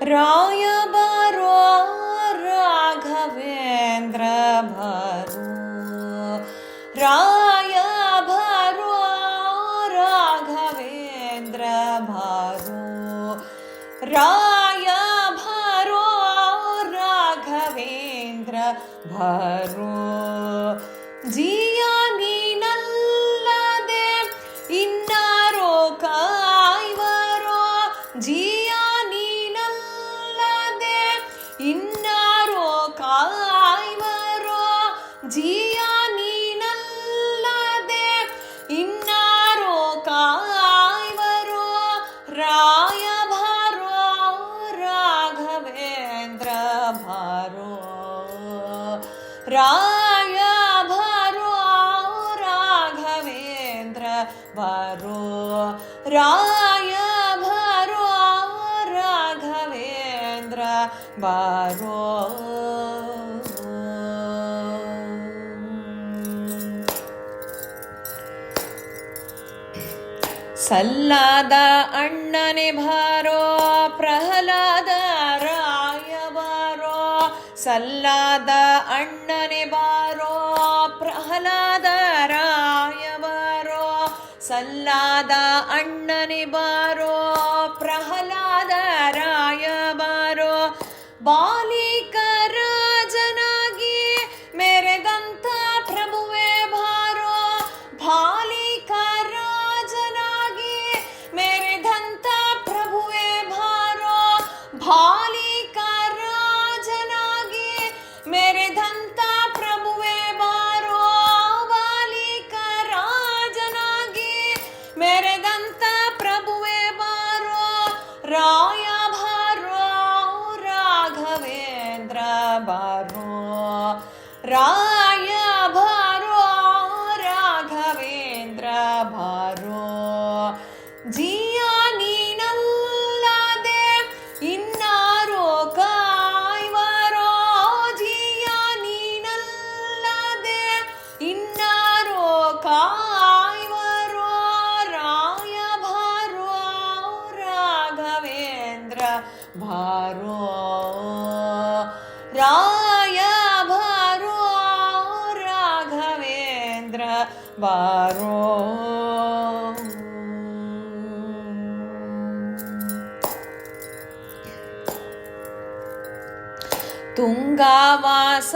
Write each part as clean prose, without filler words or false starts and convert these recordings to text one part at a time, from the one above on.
ರಾಯ ಬಾರೋ ರಾಘವೇಂದ್ರ ಬಾರೋ, ರಾಯ ಬಾರೋ ರಾಘವೇಂದ್ರ ಬಾರೋ, ರಾಯ ಬಾರೋ ರಾಘವೇಂದ್ರ ಬಾರೋ. ಜಿಯ ನೀನಲ್ಲದೆ ಇನ್ನಾರೋ ಕಾಯ್ವರೋ, ಜಿಯ ನೀನಲ್ಲದೆ ಇನ್ನಾರೋ ಕಾಯ್ವರೋ, ಜಿಯ ನೀನಲ್ಲದೆ ಇನ್ನಾರೋ ಕಾಯ್ವರೋ. ರಾಯ ಬಾರೋ ರಾಘವೇಂದ್ರ ಬಾರೋ, ರಾಯ ಬಾರೋ ರಾಘವೇಂದ್ರ ಬಾರೋ, ರಾಯ ಬಾರೋ ರಾಘವೇಂದ್ರ ಬಾರೋ. ಸಲ್ಲಾದ ಅಣ್ಣನೆ ಬಾರೋ ಪ್ರಹ್ಲಾದ ರಾಯ ಬಾರೋ, ಸಲ್ಲಾದ ಅಣ್ಣನೆ ಬಾರೋ ಪ್ರಹ್ಲಾದ ರಾಯ ಬಾರೋ, ಸಲ್ಲಾದ ಅಣ್ಣನೆ ಬಾರೋ ಪ್ರಹ್ಲಾದ ರಾಯ ಬಾರೋ. ಬಾಲಿಕ ರಾಜನಾಗಿ ಮೆರೆದಂತ ಪ್ರಭುವೇ ಬಾರೋ, ಬಾಲಿಕ ರಾಜನಾಗಿ ಮೆರೆದಂತ ಪ್ರಭುವೇ ಬಾರೋ, ಬಾಲಿಕ ರಾಜನಾಗಿ ಮೆರೆದಂತ ಪ್ರಭುವೇ ಬಾರೋ, ಬಾಲಿಕ ರಾಜನಾಗಿ ಮೆರೆದಂತ ಪ್ರಭುವೇ ಬಾರೋ. ರಾಯ ಬಾರೋ ರಾಘವೇಂದ್ರ ಬಾರೋ, ರಾಯ ಬಾರೋ ರಾಘವೇಂದ್ರ ಬಾರೋ. ಜಿಯ ನೀನಲ್ಲದೆ ಇನ್ನಾರೋ ಕಾಯ್ವರೋ, ಜಿಯ ನೀನಲ್ಲದೆ ಇನ್ನಾರೋ ಕಾಯ್ವರೋ. ರಾಯ ಬಾರೋ ರಾಘವೇಂದ್ರ ಬಾರೋ, ರಾಯ ಬಾರೋ ರಾಘವೇಂದ್ರ ಬಾರೋ. ತುಂಗವಾಸ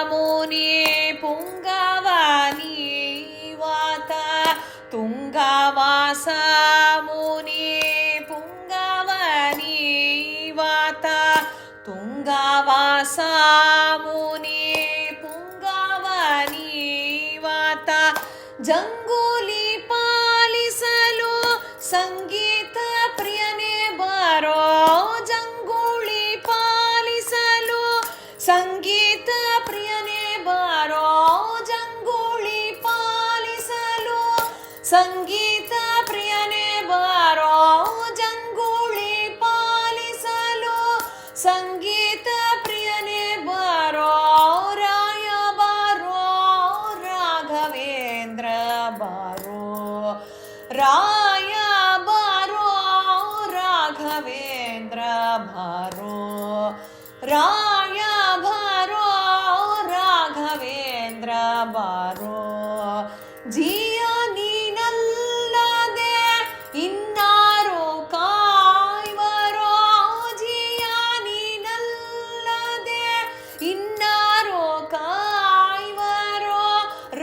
ಮುನಿ ಪುಂಗವನಿ ವಾತ, ತುಂಗವಾಸ ಮುನಿ ಪುಂಗವನಿ ವಾತ, ತುಂಗವಾಸ ಮುನಿ ಪುಂಗವನಿ ವಾತ. ಜಂಗೂಲಿ ಪಾಲಿಸಲು ಸಂಗೀತ ಪ್ರಿಯನೇ ಬಾರೋ, ಜಂಗೂಳಿ ಪಾಲಿಸಲು ಸಂಗೀತ ಪ್ರಿಯನೇ ಬಾರೋ, ಜಂಗೂಳಿ ಪಾಲಿಸಲು ಸಂಗೀತ ಪ್ರಿಯನೇ ಬಾರೋ, ಜಂಗೂಳಿ ಪಾಲಿಸಲು ಸಂಗೀತ ಪ್ರಿಯನೇ ಬಾರೋ. ರಾಯ ಬಾರೋ ರಾಘವೇಂದ್ರ ಬಾರೋ, ರಾಯ ಬಾರೋ ರಾಘವೇಂದ್ರ ಬಾರೋ, ರಾಯ ಬಾರೋ ರಾಘವೇಂದ್ರ ಬಾರೋ. ಜಿಯ ನೀನಲ್ಲದೆ ಇನ್ನಾರೋ ಕಾಯ್ವರೋ, ಜಿಯ ನೀನಲ್ಲದೆ ಇನ್ನಾರೋ ಕಾಯ್ವರೋ.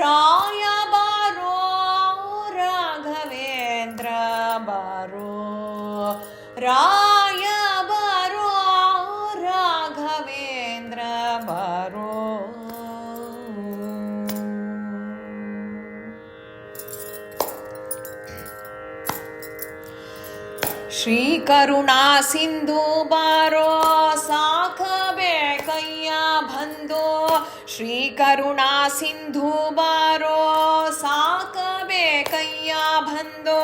ರಾಯ ಬಾರೋ ರಾಘವೇಂದ್ರ ಬಾರೋ, ರಾಯ ಬಾರೋ ರಾಘವೇಂದ್ರ ಬಾರೋ. ಶ್ರೀ ಕರುಣಾ ಸಿಂಧು ಬಾರೋ ಸಾಕಬೇಕಯ್ಯ ಬಂದು, ಶ್ರೀ ಕರುಣಾ ಸಿಂಧು ಬಾರೋ ಸಾಕಬೇಕಯ್ಯ ಬಂದು,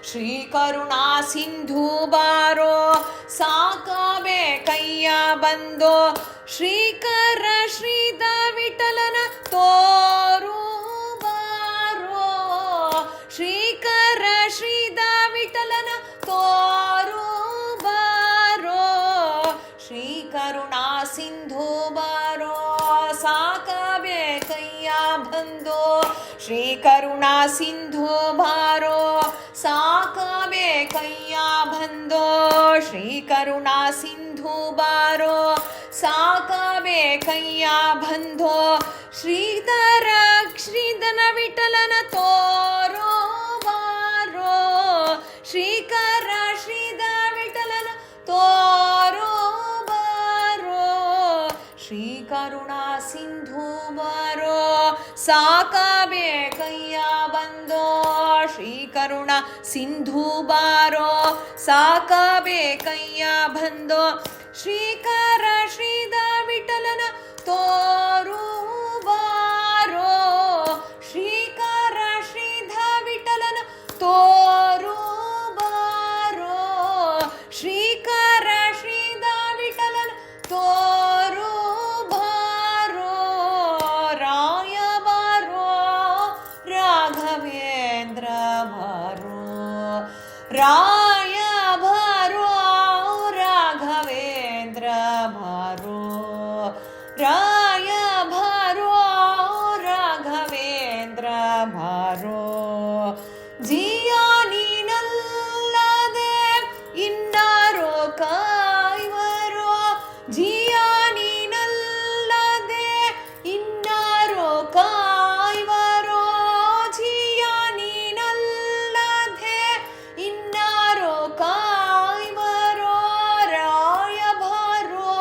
ಶ್ರೀ ಕರುಣಾ ಸಿಂಧು ಬಾರೋ ಸಾಕ ಬಂದೋ ಶ್ರೀಕರ ಶ್ರೀದ ವಿಠಲನ ತೋರು ಬಾರೋ ಶ್ರೀಕರ ಶ್ರೀದ ವಿಠಲನ ತೋರು ಬಾರೋ ಶ್ರೀ ಕರುಣಾ ಸಿಂಧು ಬಾರೋ ಸಾಕಬೇಕಯ್ಯ ಬಂದೋ ಶ್ರೀ ಕರುಣಾ ಸಿಂಧು ಬಾರೋ ಸಾಕಬೇಕಯ್ಯ ಬಂದೋ ಶ್ರೀ ಕರುಣಾ ಸಿಂಧು ಬಾರೋ ಸಾಕಬೇಕಯ್ಯ ಬಂದೋ ಶ್ರೀಧರ ಶ್ರೀಧನ ವಿಠಲನ ತೋರೋ ಬಾರೋ ಶ್ರೀಕರ ಶ್ರೀಧ ವಿಠಲನ ತೋರೋ ಬಾರೋ ಶ್ರೀ ಕರುಣಾ ಸಿಂಧು ಬಾರೋ ಸಾಕಬೇಕಯ್ಯ ಬಂದೋ ಶ್ರೀ ಕರುಣಾ ಸಿಂಧು ಬಾರೋ ಸಾಕಬೇಕಯ್ಯ ಬಂದೋ ಶ್ರೀಕರ ಶ್ರೀಧ ವಿಠಲನ ತೋರು ಬಾರೋ ಶ್ರೀಕರ ಶ್ರೀಧ ವಿಠಲನ ತೋರು ಬಾರೋ ಶ್ರೀಕರ ಶ್ರೀಧ ವಿಠಲನ ತೋರು ಬಾರೋ ರಾಯ ಬಾರೋ ರಾಘವೇಂದ್ರ ಬಾರೋ ರಾಯ ಬಾರೋ ರಾಘವೇಂದ್ರ ಬಾರೋ ರಾಯ ಬಾರೋ ರಾಘವೇಂದ್ರ ಬಾರೋ ಜಿಯಾ ನೀನಲ್ಲದೆ ಇನ್ನಾರೋ ಕಾಯುವರೋ ಜಿಯಾ ನೀನಲ್ಲದೆ ಇನ್ನಾರೋ ಕಾಯುವರೋ ಜಿಯಾ ನೀನಲ್ಲದೆ ಇನ್ನಾರೋ ಕಾಯುವರೋ ರಾಯ ಬಾರೋ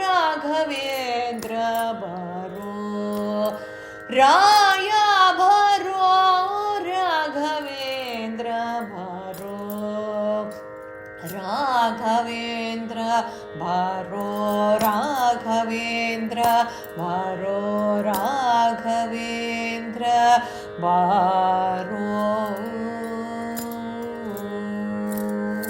ರಾಘವೇಂದ್ರ ಬಾರೋ ರಾಯ ಬಾರೋ ರಾಘವೇಂದ್ರ ಬಾರೋ ರಾಘವೇಂದ್ರ ಬಾರೋ ರಾಘವೇಂದ್ರ ಬಾರೋ ರಾಘವೇಂದ್ರ ಬಾರೋ